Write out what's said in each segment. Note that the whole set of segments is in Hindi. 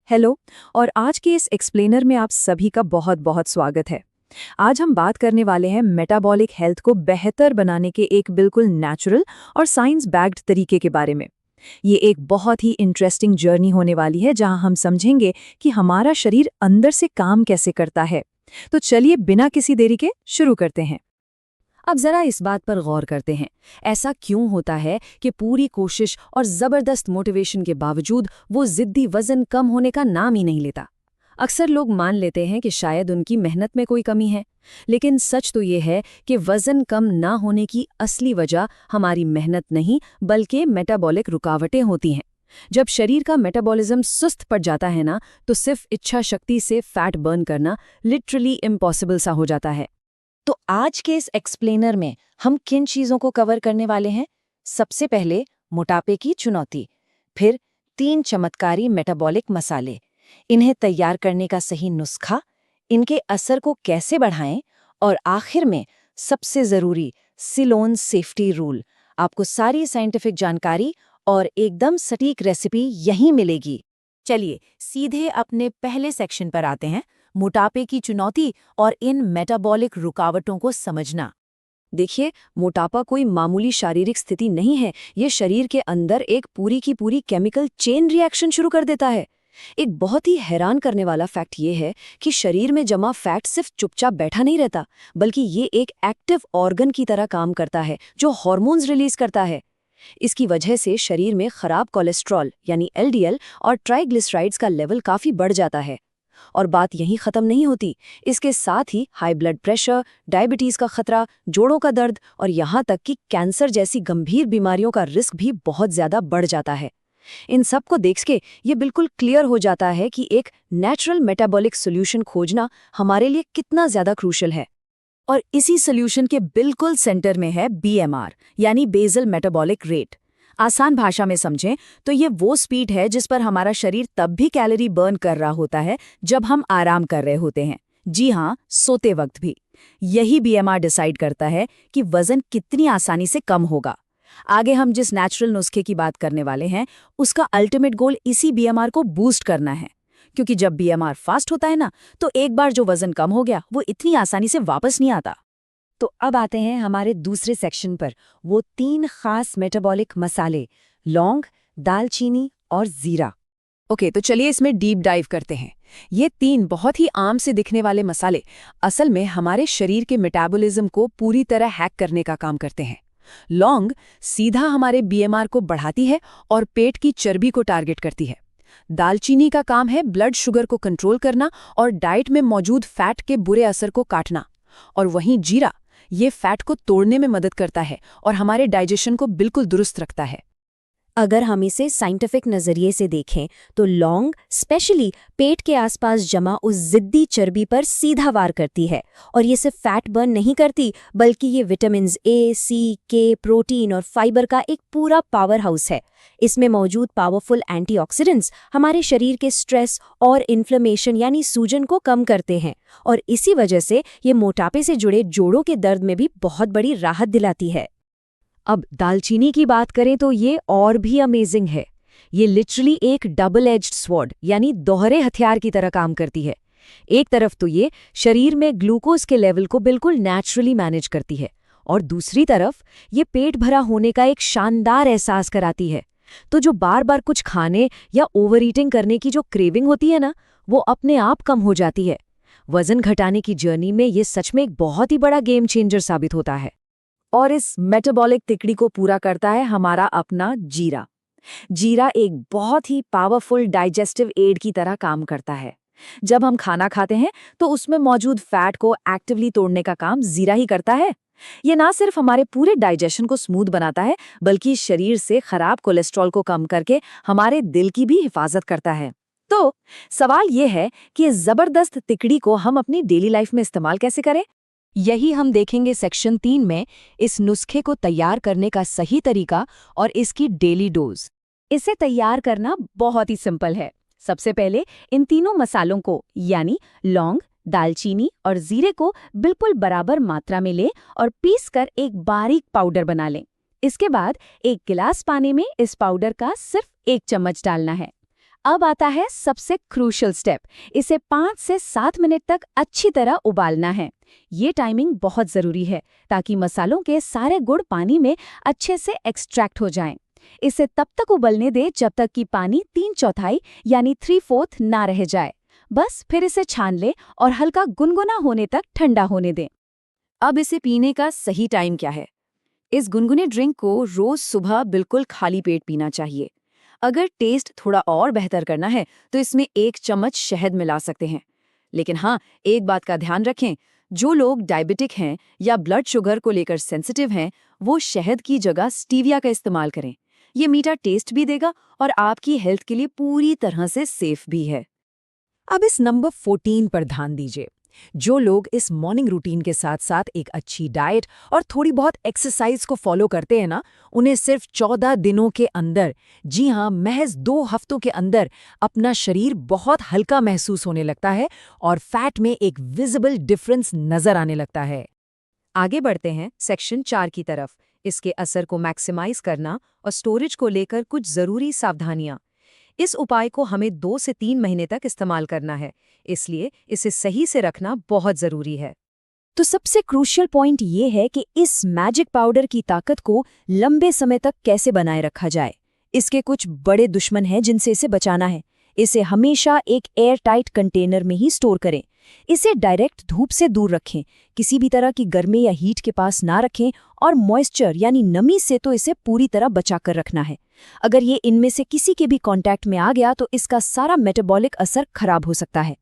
हेलो। और आज के इस एक्सप्लेनर में आप सभी का बहुत बहुत स्वागत है। आज हम बात करने वाले हैं मेटाबॉलिक हेल्थ को बेहतर बनाने के एक बिल्कुल नेचुरल और साइंस बैक्ड तरीके के बारे में। ये एक बहुत ही इंटरेस्टिंग जर्नी होने वाली है जहां हम समझेंगे कि हमारा शरीर अंदर से काम कैसे करता है। तो चलिए बिना किसी देरी के शुरू करते हैं। अब जरा इस बात पर गौर करते हैं, ऐसा क्यों होता है कि पूरी कोशिश और जबरदस्त मोटिवेशन के बावजूद वो जिद्दी वजन कम होने का नाम ही नहीं लेता। अक्सर लोग मान लेते हैं कि शायद उनकी मेहनत में कोई कमी है, लेकिन सच तो ये है कि वजन कम ना होने की असली वजह हमारी मेहनत नहीं बल्कि मेटाबॉलिक रुकावटें होती हैं। जब शरीर का मेटाबॉलिज्म सुस्त पड़ जाता है ना, तो सिर्फ इच्छा शक्ति से फैट बर्न करना लिटरली इम्पॉसिबल सा हो जाता है। तो आज के इस एक्सप्लेनर में हम किन चीजों को कवर करने वाले हैं? सबसे पहले मोटापे की चुनौती, फिर 3 चमत्कारी मेटाबॉलिक मसाले, इन्हें तैयार करने का सही नुस्खा, इनके असर को कैसे बढ़ाएं, और आखिर में सबसे जरूरी सिलोन सेफ्टी रूल। आपको सारी साइंटिफिक जानकारी और एकदम सटीक रेसिपी यहीं मिलेगी। चलिए सीधे अपने पहले सेक्शन पर आते हैं, मोटापे की चुनौती और इन मेटाबॉलिक रुकावटों को समझना। देखिए, मोटापा कोई मामूली शारीरिक स्थिति नहीं है, ये शरीर के अंदर एक पूरी की पूरी केमिकल चेन रिएक्शन शुरू कर देता है। एक बहुत ही हैरान करने वाला फैक्ट ये है कि शरीर में जमा फैट सिर्फ चुपचाप बैठा नहीं रहता, बल्कि ये एक एक्टिव ऑर्गन की तरह काम करता है जो हार्मोन्स रिलीज करता है। इसकी वजह से शरीर में खराब कोलेस्ट्रॉल यानी एलडीएल और ट्राइग्लिसराइड्स का लेवल काफी बढ़ जाता है। और बात यहीं खत्म नहीं होती, इसके साथ ही हाई ब्लड प्रेशर, डायबिटीज का खतरा, जोड़ों का दर्द और यहाँ तक कि कैंसर जैसी गंभीर बीमारियों का रिस्क भी बहुत ज्यादा बढ़ जाता है। इन सब को देख के ये बिल्कुल क्लियर हो जाता है कि एक नेचुरल मेटाबॉलिक सोल्यूशन खोजना हमारे लिए कितना ज्यादा क्रूशल है। और इसी सोल्यूशन के बिल्कुल सेंटर में है बीएमआर यानी बेसल मेटाबॉलिक रेट। आसान भाषा में समझें तो ये वो स्पीड है जिस पर हमारा शरीर तब भी कैलोरी बर्न कर रहा होता है जब हम आराम कर रहे होते हैं। जी हाँ, सोते वक्त भी। यही बीएमआर डिसाइड करता है कि वजन कितनी आसानी से कम होगा। आगे हम जिस नेचुरल नुस्खे की बात करने वाले हैं, उसका अल्टीमेट गोल इसी बीएमआर को बूस्ट करना है। क्योंकि जब बीएमआर फास्ट होता है ना, तो एक बार जो वजन कम हो गया वो इतनी आसानी से वापस नहीं आता। तो अब आते हैं हमारे दूसरे सेक्शन पर, वो 3 खास मेटाबॉलिक मसाले, लौंग, दालचीनी और जीरा। ओके, तो चलिए इसमें डीप डाइव करते हैं। ये 3 बहुत ही आम से दिखने वाले मसाले असल में हमारे शरीर के मेटाबॉलिज्म को पूरी तरह हैक करने का काम करते हैं। लौंग सीधा हमारे बीएमआर को बढ़ाती है और पेट की चर्बी को टारगेट करती है। दालचीनी का काम है ब्लड शुगर को कंट्रोल करना और डाइट में मौजूद फैट के बुरे असर को काटना। और वहीं जीरा, ये फैट को तोड़ने में मदद करता है और हमारे डाइजेशन को बिल्कुल दुरुस्त रखता है। अगर हम इसे साइंटिफिक नजरिए से देखें तो लौंग स्पेशली पेट के आसपास जमा उस जिद्दी चर्बी पर सीधा वार करती है, और ये सिर्फ फैट बर्न नहीं करती बल्कि ये विटामिन्स ए, सी, के, प्रोटीन और फाइबर का एक पूरा पावर हाउस है। इसमें मौजूद पावरफुल एंटीऑक्सीडेंट्स हमारे शरीर के स्ट्रेस और इन्फ्लेमेशन यानी सूजन को कम करते हैं, और इसी वजह से ये मोटापे से जुड़े जोड़ों के दर्द में भी बहुत बड़ी राहत दिलाती है। अब दालचीनी की बात करें तो ये और भी अमेजिंग है। ये लिटरली एक डबल एज्ड स्वॉर्ड यानी दोहरे हथियार की तरह काम करती है। एक तरफ तो ये शरीर में ग्लूकोज के लेवल को बिल्कुल नेचुरली मैनेज करती है, और दूसरी तरफ ये पेट भरा होने का एक शानदार एहसास कराती है। तो जो बार बार कुछ खाने या ओवर ईटिंग करने की जो क्रेविंग होती है ना, वो अपने आप कम हो जाती है। वजन घटाने की जर्नी में ये सच में एक बहुत ही बड़ा गेम चेंजर साबित होता है। और इस मेटाबॉलिक तिकड़ी को पूरा करता है हमारा अपना जीरा। जीरा एक बहुत ही पावरफुल डाइजेस्टिव एड की तरह काम करता है। जब हम खाना खाते हैं तो उसमें मौजूद फैट को एक्टिवली तोड़ने का काम जीरा ही करता है। ये ना सिर्फ हमारे पूरे डाइजेशन को स्मूथ बनाता है, बल्कि शरीर से खराब कोलेस्ट्रॉल को कम करके हमारे दिल की भी हिफाजत करता है। तो सवाल ये है कि इस जबरदस्त तिकड़ी को हम अपनी डेली लाइफ में इस्तेमाल कैसे करें? यही हम देखेंगे सेक्शन 3 में, इस नुस्खे को तैयार करने का सही तरीका और इसकी डेली डोज। इसे तैयार करना बहुत ही सिंपल है। सबसे पहले इन तीनों मसालों को यानी लौंग, दालचीनी और जीरे को बिल्कुल बराबर मात्रा में लें और पीसकर एक बारीक पाउडर बना लें। इसके बाद 1 गिलास पानी में इस पाउडर का सिर्फ 1 चम्मच डालना है। अब आता है सबसे क्रूशियल स्टेप। इसे 5 से 7 मिनट तक अच्छी तरह उबालना है। ये टाइमिंग बहुत ज़रूरी है ताकि मसालों के सारे गुण पानी में अच्छे से एक्सट्रैक्ट हो जाएं। इसे तब तक उबलने दें जब तक कि पानी 3/4 यानी 3/4 ना रह जाए। बस फिर इसे छान लें और हल्का गुनगुना होने तक ठंडा होने दें। अब इसे पीने का सही टाइम क्या है? इस गुनगुने ड्रिंक को रोज सुबह बिल्कुल खाली पेट पीना चाहिए। अगर टेस्ट थोड़ा और बेहतर करना है तो इसमें 1 चम्मच शहद मिला सकते हैं। लेकिन हाँ, एक बात का ध्यान रखें, जो लोग डायबिटिक हैं या ब्लड शुगर को लेकर सेंसिटिव हैं, वो शहद की जगह स्टीविया का इस्तेमाल करें। ये मीठा टेस्ट भी देगा और आपकी हेल्थ के लिए पूरी तरह से सेफ भी है। अब इस नंबर 14 पर ध्यान दीजिए। जो लोग इस मॉर्निंग रूटीन के साथ साथ एक अच्छी डाइट और थोड़ी बहुत एक्सरसाइज को फॉलो करते हैं ना, उन्हें सिर्फ 14 दिनों के अंदर, जी हाँ, महज 2 हफ्तों के अंदर अपना शरीर बहुत हल्का महसूस होने लगता है और फैट में एक विजिबल डिफरेंस नजर आने लगता है। आगे बढ़ते हैं सेक्शन 4 की तरफ। इसके असर को मैक्सिमाइज करना और स्टोरेज को लेकर कुछ जरूरी सावधानियां। इस उपाय को हमें 2 से 3 महीने तक इस्तेमाल करना है, इसलिए इसे सही से रखना बहुत जरूरी है। तो सबसे क्रूशियल पॉइंट ये है कि इस मैजिक पाउडर की ताकत को लंबे समय तक कैसे बनाए रखा जाए। इसके कुछ बड़े दुश्मन हैं जिनसे इसे बचाना है। इसे हमेशा एक एयर टाइट कंटेनर में ही स्टोर करें। इसे डायरेक्ट धूप से दूर रखें, किसी भी तरह की गर्मी या हीट के पास ना रखें और मॉइस्चर यानी नमी से तो इसे पूरी तरह बचा कर रखना है। अगर ये इनमें से किसी के भी कांटेक्ट में आ गया तो इसका सारा मेटाबॉलिक असर खराब हो सकता है।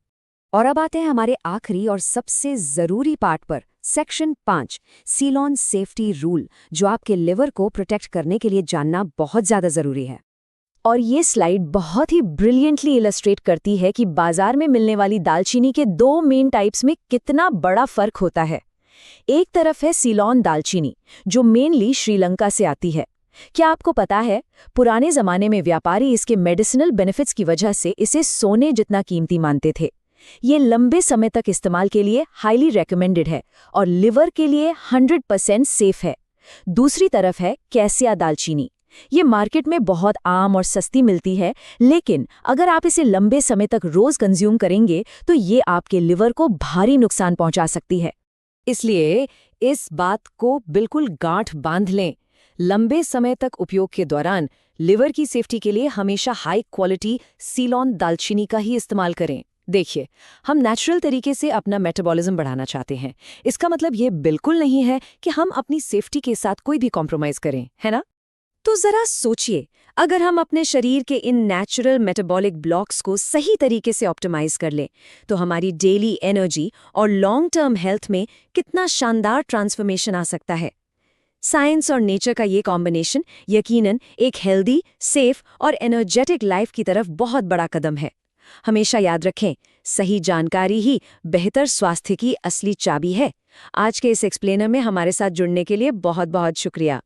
और अब आते हैं हमारे आखिरी और सबसे जरूरी पार्ट पर, सेक्शन 5, सीलॉन सेफ्टी रूल, जो आपके लिवर को प्रोटेक्ट करने के लिए जानना बहुत ज्यादा जरूरी है। और ये स्लाइड बहुत ही ब्रिलियंटली इलस्ट्रेट करती है कि बाजार में मिलने वाली दालचीनी के 2 मेन टाइप्स में कितना बड़ा फर्क होता है। एक तरफ है सीलॉन दालचीनी, जो मेनली श्रीलंका से आती है। क्या आपको पता है, पुराने जमाने में व्यापारी इसके मेडिसिनल बेनिफिट्स की वजह से इसे सोने जितना कीमती मानते थे। ये लंबे समय तक इस्तेमाल के लिए हाईली रेकमेंडेड है और लिवर के लिए 100% सेफ है। दूसरी तरफ है कैसिया दालचीनी। ये मार्केट में बहुत आम और सस्ती मिलती है, लेकिन अगर आप इसे लंबे समय तक रोज कंज्यूम करेंगे तो ये आपके लिवर को भारी नुकसान पहुंचा सकती है। इसलिए इस बात को बिल्कुल गांठ बांध लें, लंबे समय तक उपयोग के दौरान लिवर की सेफ्टी के लिए हमेशा हाई क्वालिटी सीलॉन दालचीनी का ही इस्तेमाल करें। देखिए, हम नेचुरल तरीके से अपना मेटाबॉलिज्म बढ़ाना चाहते हैं। इसका मतलब ये बिल्कुल नहीं है कि हम अपनी सेफ्टी के साथ कोई भी कॉम्प्रोमाइज करें, है ना? तो जरा सोचिए, अगर हम अपने शरीर के इन नेचुरल मेटाबॉलिक ब्लॉक्स को सही तरीके से ऑप्टिमाइज कर लें, तो हमारी डेली एनर्जी और लॉन्ग टर्म हेल्थ में कितना शानदार ट्रांसफॉर्मेशन आ सकता है। साइंस और नेचर का ये कॉम्बिनेशन यकीनन एक हेल्दी, सेफ और एनर्जेटिक लाइफ की तरफ बहुत बड़ा कदम है। हमेशा याद रखें, सही जानकारी ही बेहतर स्वास्थ्य की असली चाबी है। आज के इस एक्सप्लेनर में हमारे साथ जुड़ने के लिए बहुत बहुत शुक्रिया।